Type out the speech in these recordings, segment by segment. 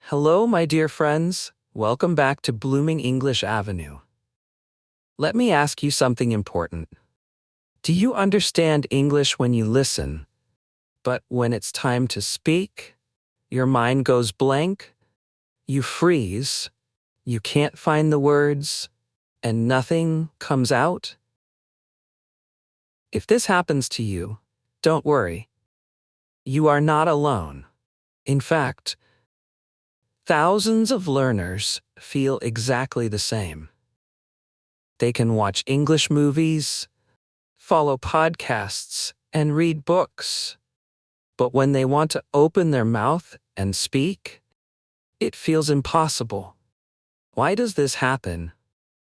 Hello, my dear friends. Welcome back to Blooming English Avenue. Let me ask you something important. Do you understand English when you listen, but when it's time to speak, your mind goes blank, you freeze, you can't find the words, and nothing comes out? If this happens to you, don't worry. You are not alone. In fact, thousands of learners feel exactly the same. They can watch English movies, follow podcasts, and read books. But when they want to open their mouth and speak, it feels impossible. Why does this happen?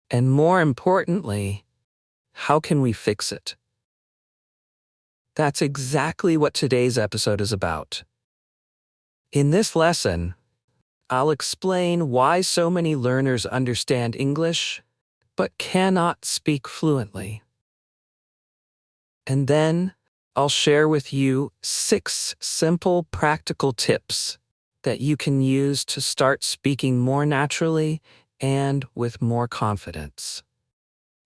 And more importantly, how can we fix it? That's exactly what today's episode is about. In this lesson, I'll explain why so many learners understand English but cannot speak fluently. And then I'll share with you 6 simple practical tips that you can use to start speaking more naturally and with more confidence.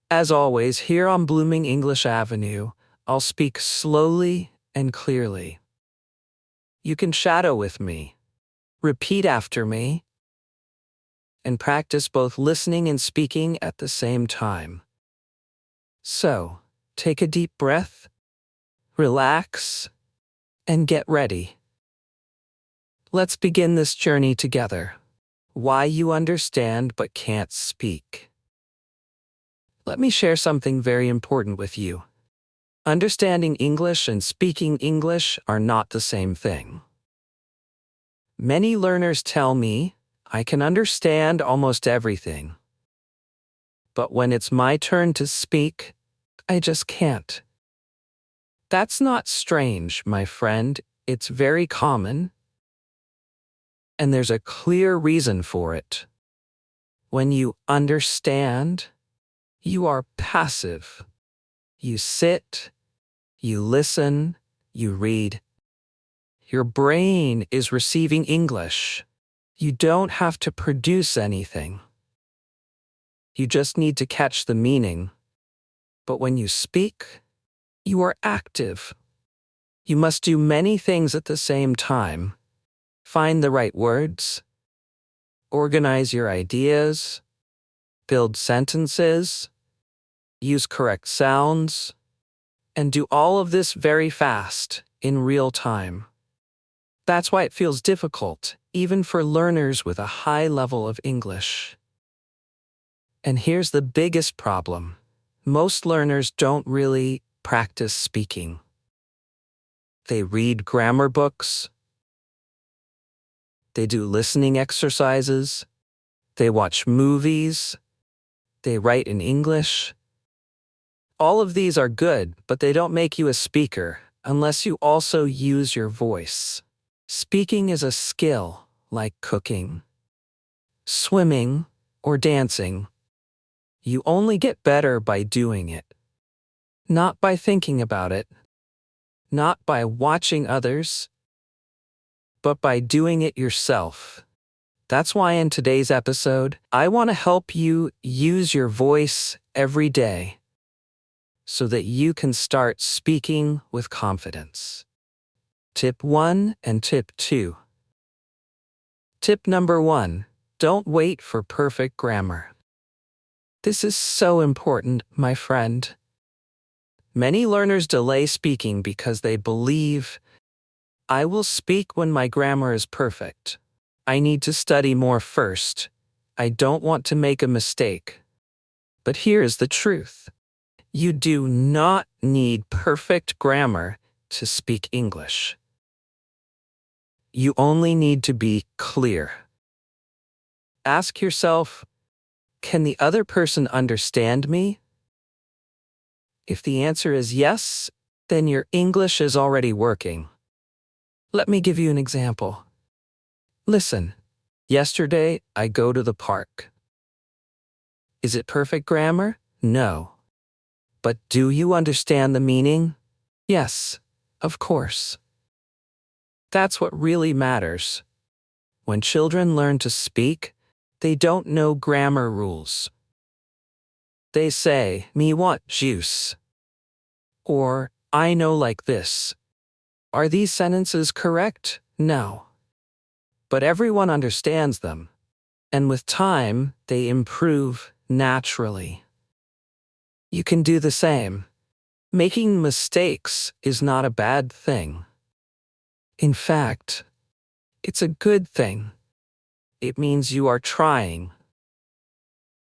As always, here on Blooming English Avenue, I'll speak slowly and clearly. You can shadow with me, repeat after me, and practice both listening and speaking at the same time. So, take a deep breath, relax, and get ready. Let's begin this journey together. Why you understand but can't speak. Let me share something very important with you. Understanding English and speaking English are not the same thing. Many learners tell me, I can understand almost everything. But when it's my turn to speak, I just can't. That's not strange, my friend. It's very common. And there's a clear reason for it. When you understand, you are passive. You sit, you listen, you read. Your brain is receiving English. You don't have to produce anything. You just need to catch the meaning. But when you speak, you are active. You must do many things at the same time. Find the right words, organize your ideas, build sentences, use correct sounds, and do all of this very fast, in real time. That's why it feels difficult, even for learners with a high level of English. And here's the biggest problem. Most learners don't really practice speaking. They read grammar books, they do listening exercises, they watch movies, they write in English. All of these are good, but they don't make you a speaker unless you also use your voice. Speaking is a skill, like cooking, swimming, or dancing. You only get better by doing it, not by thinking about it, not by watching others, but by doing it yourself. That's why in today's episode, I want to help you use your voice every day so that you can start speaking with confidence. Tip 1 and Tip 2. Tip number 1, don't wait for perfect grammar. This is so important, my friend. Many learners delay speaking because they believe, I will speak when my grammar is perfect. I need to study more first. I don't want to make a mistake. But here is the truth. You do not need perfect grammar to speak English. You only need to be clear. Ask yourself, can the other person understand me? If the answer is yes, then your English is already working. Let me give you an example. Listen, yesterday I go to the park. Is it perfect grammar? No. But do you understand the meaning? Yes, of course. That's what really matters. When children learn to speak, they don't know grammar rules. They say, "Me want juice," or "I know like this." Are these sentences correct? No. But everyone understands them, and with time, they improve naturally. You can do the same. Making mistakes is not a bad thing. In fact, it's a good thing. It means you are trying.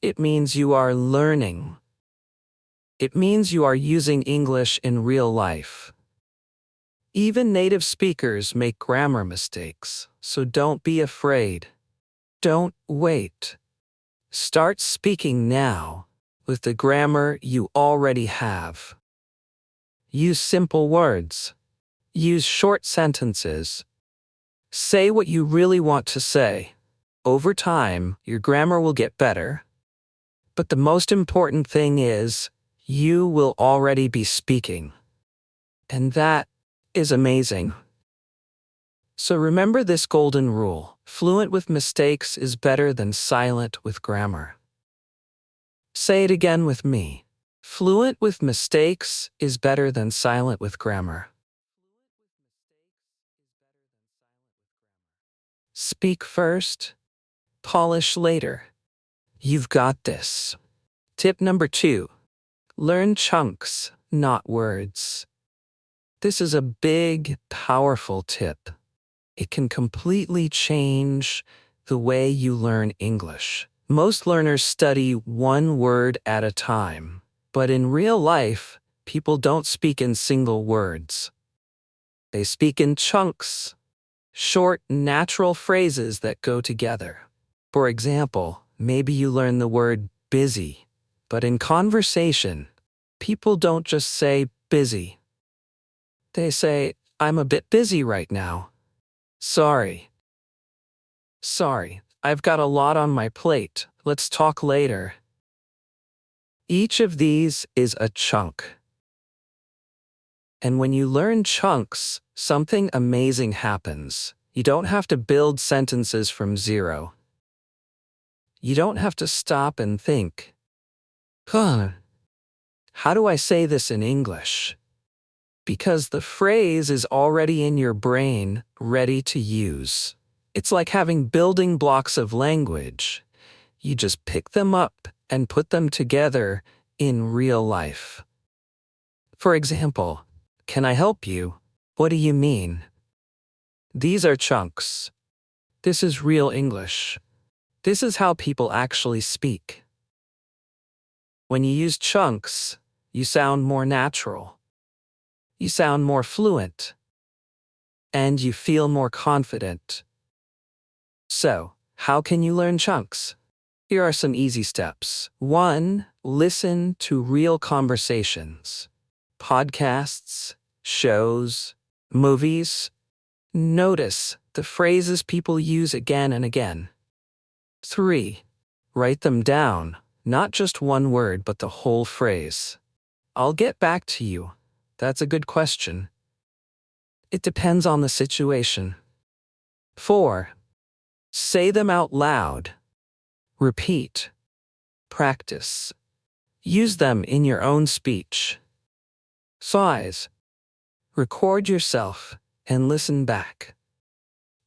It means you are learning. It means you are using English in real life. Even native speakers make grammar mistakes, so don't be afraid. Don't wait. Start speaking now with the grammar you already have. Use simple words. Use short sentences. Say what you really want to say. Over time, your grammar will get better. But the most important thing is, you will already be speaking. And that is amazing. So remember this golden rule: fluent with mistakes is better than silent with grammar. Say it again with me. Fluent with mistakes is better than silent with grammar. Speak first, polish later. You've got this. Tip number 2. Learn chunks, not words. This is a big, powerful tip. It can completely change the way you learn English. Most learners study one word at a time, but in real life, people don't speak in single words. They speak in chunks, short, natural phrases that go together. For example, maybe you learn the word busy, but in conversation, people don't just say busy. They say, "I'm a bit busy right now." Sorry, I've got a lot on my plate. Let's talk later. Each of these is a chunk. And when you learn chunks, something amazing happens. You don't have to build sentences from zero. You don't have to stop and think, how do I say this in English? Because the phrase is already in your brain, ready to use. It's like having building blocks of language. You just pick them up and put them together in real life. For example, "Can I help you?" "What do you mean?" These are chunks. This is real English. This is how people actually speak. When you use chunks, you sound more natural. You sound more fluent. And you feel more confident. So, how can you learn chunks? Here are some easy steps. 1. Listen to real conversations. Podcasts, shows, movies. Notice the phrases people use again and again. 3. Write them down, not just one word but the whole phrase. "I'll get back to you." That's a good question. It depends on the situation. 4. Say them out loud. Repeat. Practice. Use them in your own speech. 5. Record yourself and listen back.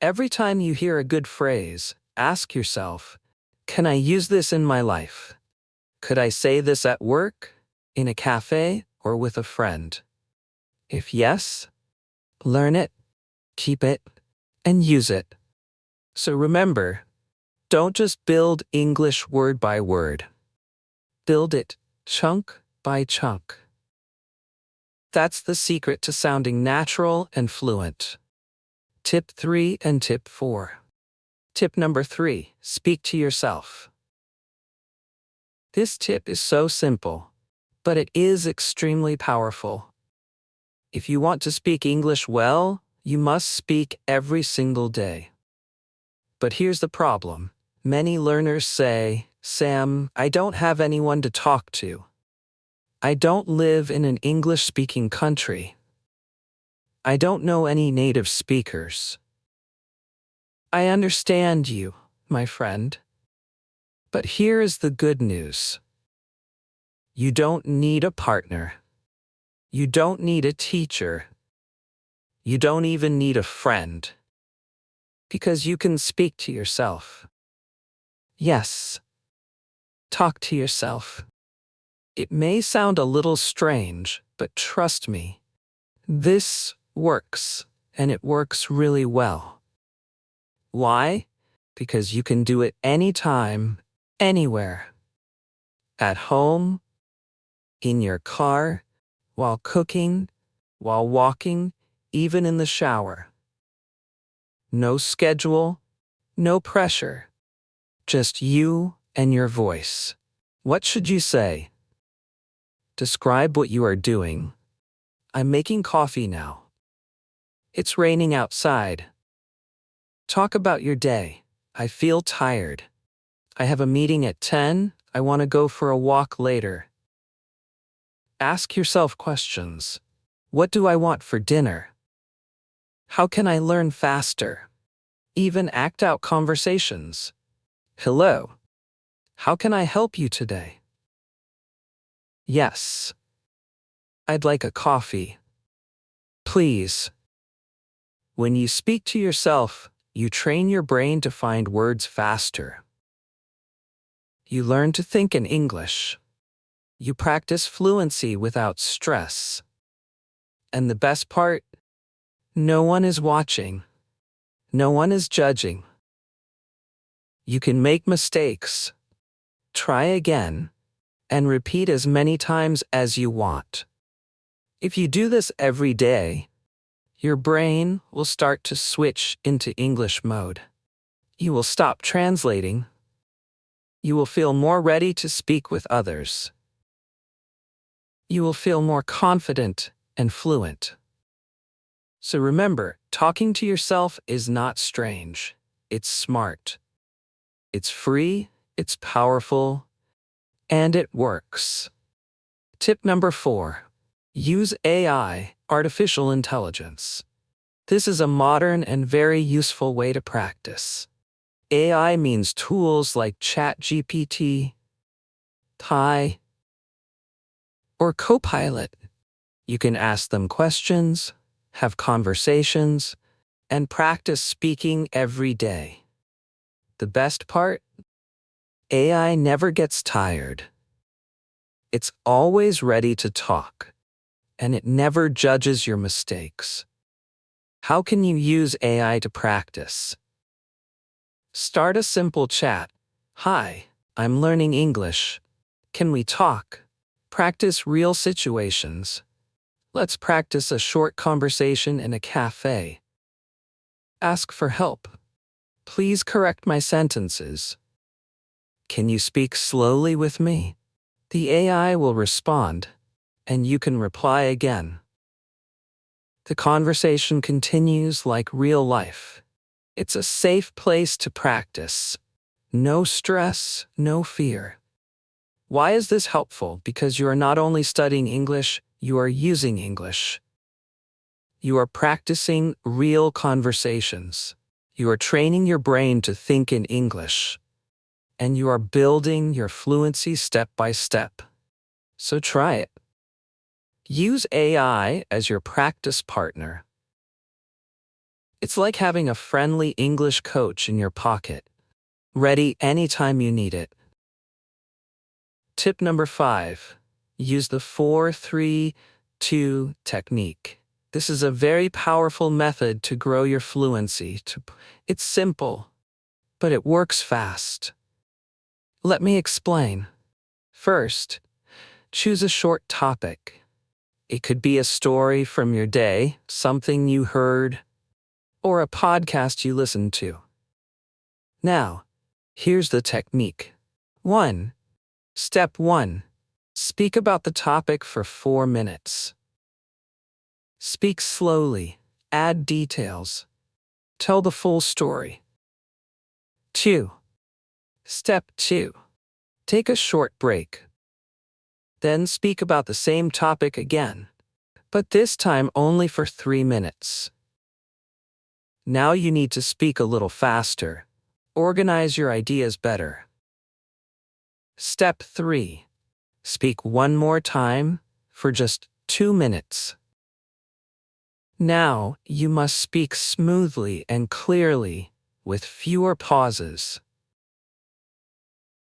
Every time you hear a good phrase, ask yourself, "Can I use this in my life? Could I say this at work, in a cafe, or with a friend?" If yes, learn it, keep it, and use it. So remember, don't just build English word by word. Build it chunk by chunk. That's the secret to sounding natural and fluent. Tip 3 and Tip 4. Tip number 3, speak to yourself. This tip is so simple, but it is extremely powerful. If you want to speak English well, you must speak every single day. But here's the problem. Many learners say, "Sam, I don't have anyone to talk to. I don't live in an English-speaking country. I don't know any native speakers. I understand you, my friend. But here is the good news. You don't need a partner. You don't need a teacher. You don't even need a friend. Because you can speak to yourself. Yes, talk to yourself. It may sound a little strange, but trust me, this works, and it works really well. Why? Because you can do it anytime, anywhere. At home, in your car, while cooking, while walking, even in the shower. No schedule, no pressure. Just you and your voice. What should you say? Describe what you are doing. I'm making coffee now. It's raining outside. Talk about your day. I feel tired. I have a meeting at 10. I want to go for a walk later. Ask yourself questions. What do I want for dinner? How can I learn faster? Even act out conversations. Hello. How can I help you today? Yes. I'd like a coffee. Please. When you speak to yourself, you train your brain to find words faster. You learn to think in English. You practice fluency without stress. And the best part? No one is watching. No one is judging. You can make mistakes. Try again, and repeat as many times as you want. If you do this every day, your brain will start to switch into English mode. You will stop translating. You will feel more ready to speak with others. You will feel more confident and fluent. So remember, talking to yourself is not strange. It's smart. It's free, it's powerful, and it works. Tip number 4. Use AI, artificial intelligence. This is a modern and very useful way to practice. AI means tools like ChatGPT, Thai, or Copilot. You can ask them questions, have conversations, and practice speaking every day. The best part? AI never gets tired. It's always ready to talk, and it never judges your mistakes. How can you use AI to practice? Start a simple chat. Hi, I'm learning English. Can we talk? Practice real situations. Let's practice a short conversation in a cafe. Ask for help. Please correct my sentences. Can you speak slowly with me? The AI will respond, and you can reply again. The conversation continues like real life. It's a safe place to practice. No stress, no fear. Why is this helpful? Because you are not only studying English, you are using English. You are practicing real conversations. You are training your brain to think in English. And you are building your fluency step by step. So try it. Use AI as your practice partner. It's like having a friendly English coach in your pocket, ready anytime you need it. Tip number 5. Use the 4-3-2 technique. This is a very powerful method to grow your fluency. It's simple, but it works fast. Let me explain. First, choose a short topic. It could be a story from your day, something you heard, or a podcast you listened to. Now, here's the technique. 1. Step 1. Speak about the topic for 4 minutes. Speak slowly, add details, tell the full story. 2. Step 2. Take a short break. Then speak about the same topic again, but this time only for 3 minutes. Now you need to speak a little faster. Organize your ideas better. Step 3. Speak one more time for just 2 minutes. Now you must speak smoothly and clearly with fewer pauses.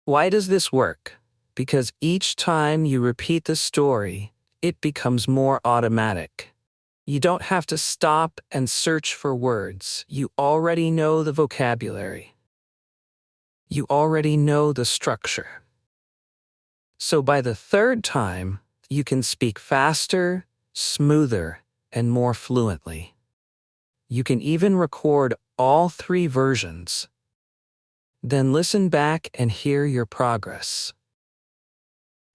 Why does this work? Because each time you repeat the story, it becomes more automatic. You don't have to stop and search for words. You already know the vocabulary. You already know the structure. So by the third time, you can speak faster, smoother, and more fluently. You can even record all 3 versions. Then listen back and hear your progress.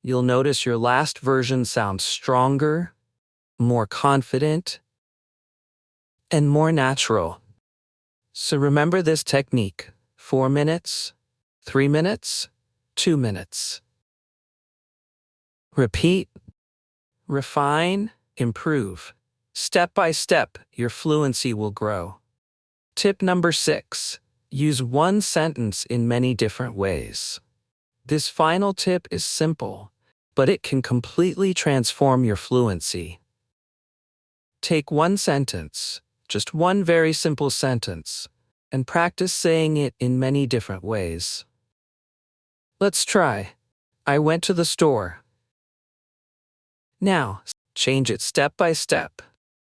You'll notice your last version sounds stronger, more confident, and more natural. So remember this technique: 4 minutes, 3 minutes, 2 minutes. Repeat, refine, improve. Step by step, your fluency will grow. Tip number 6. Use one sentence in many different ways. This final tip is simple, but it can completely transform your fluency. Take one sentence, just one very simple sentence, and practice saying it in many different ways. Let's try. I went to the store. Now, change it step by step.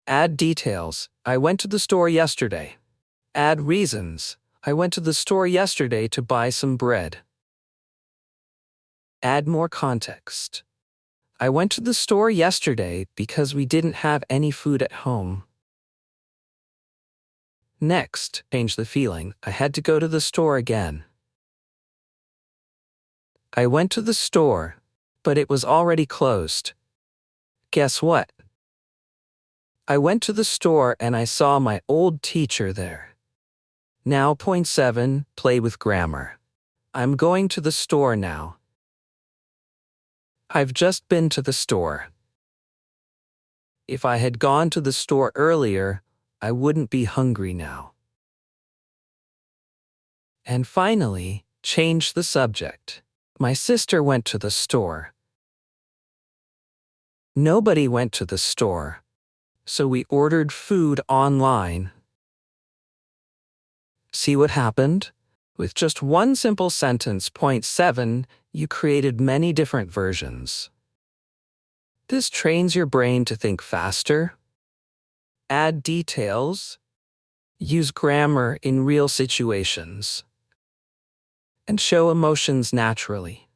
Add details. I went to the store yesterday. Add reasons. I went to the store yesterday to buy some bread. Add more context. I went to the store yesterday because we didn't have any food at home. Next, change the feeling. I had to go to the store again. I went to the store, but it was already closed. Guess what? I went to the store and I saw my old teacher there. Now, point 7, play with grammar. I'm going to the store now. I've just been to the store. If I had gone to the store earlier, I wouldn't be hungry now. And finally, change the subject. My sister went to the store. Nobody went to the store, so we ordered food online. See what happened? With just one simple sentence, point 7, you created many different versions. This trains your brain to think faster, add details, use grammar in real situations, and show emotions naturally.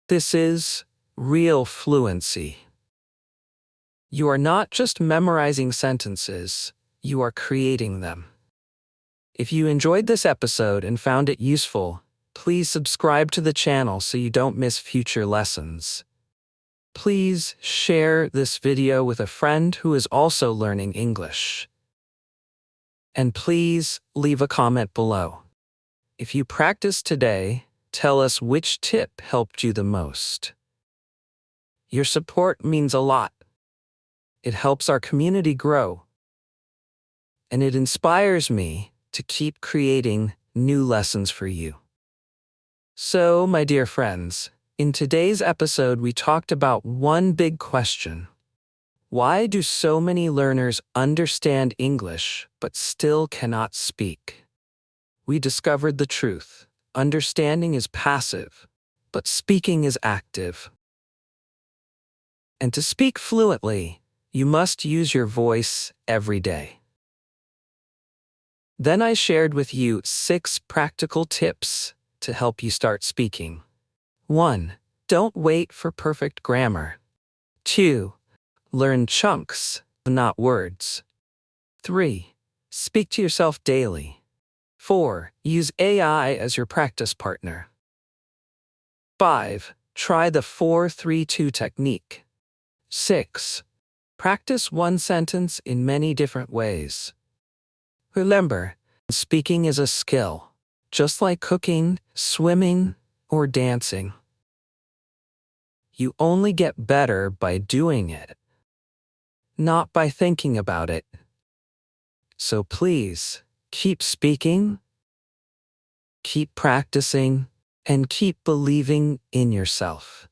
This is real fluency. You are not just memorizing sentences, you are creating them. If you enjoyed this episode and found it useful, please subscribe to the channel so you don't miss future lessons. Please share this video with a friend who is also learning English. And please leave a comment below. If you practiced today, tell us which tip helped you the most. Your support means a lot. It helps our community grow. And it inspires me to keep creating new lessons for you. So, my dear friends, in today's episode we talked about one big question. Why do so many learners understand English but still cannot speak? We discovered the truth. Understanding is passive, but speaking is active. And to speak fluently, you must use your voice every day. Then I shared with you 6 practical tips to help you start speaking. 1. Don't wait for perfect grammar. 2. Learn chunks, not words. 3. Speak to yourself daily. 4. Use AI as your practice partner. 5. Try the 4-3-2 technique. 6. Practice one sentence in many different ways. Remember, speaking is a skill, just like cooking, swimming, or dancing. You only get better by doing it, not by thinking about it. So please, Keep speaking, keep practicing, and keep believing in yourself.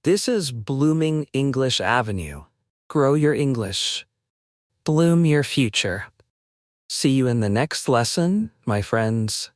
This is Blooming English Avenue. Grow your English. Bloom your future. See you in the next lesson, my friends.